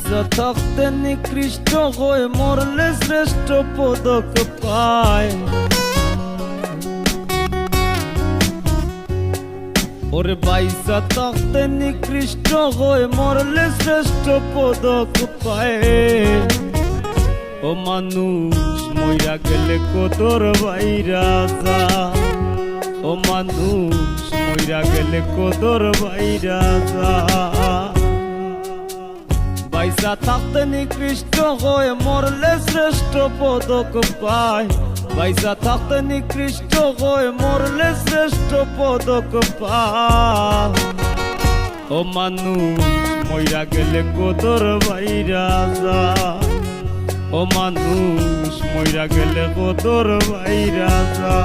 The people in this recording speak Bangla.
বাইসা থাকতে নিকৃষ্ট হয়ে মরলে শ্রেষ্ঠ পদক পায়। ওরে বাইসা থাকতে নিকৃষ্ট হয়ে মরলে শ্রেষ্ঠ পদক পায়। ও মানুষ মইরা গেলে কদর বাইরা যা, ও মানুষ মইরা গেলে কদর বাইরা যা। বাইসা থাকতে নিকৃষ্ট হয়ে মরলে শ্রেষ্ঠ পদক পায়। বাইসা থাকতে নিকৃষ্ট হয়ে মরলে শ্রেষ্ঠ পদক পায়। ও মানুষ মইরা গেলে কদর বাইরা যা, ও মানুষ মইরা গেলে কদর বাইরা যা।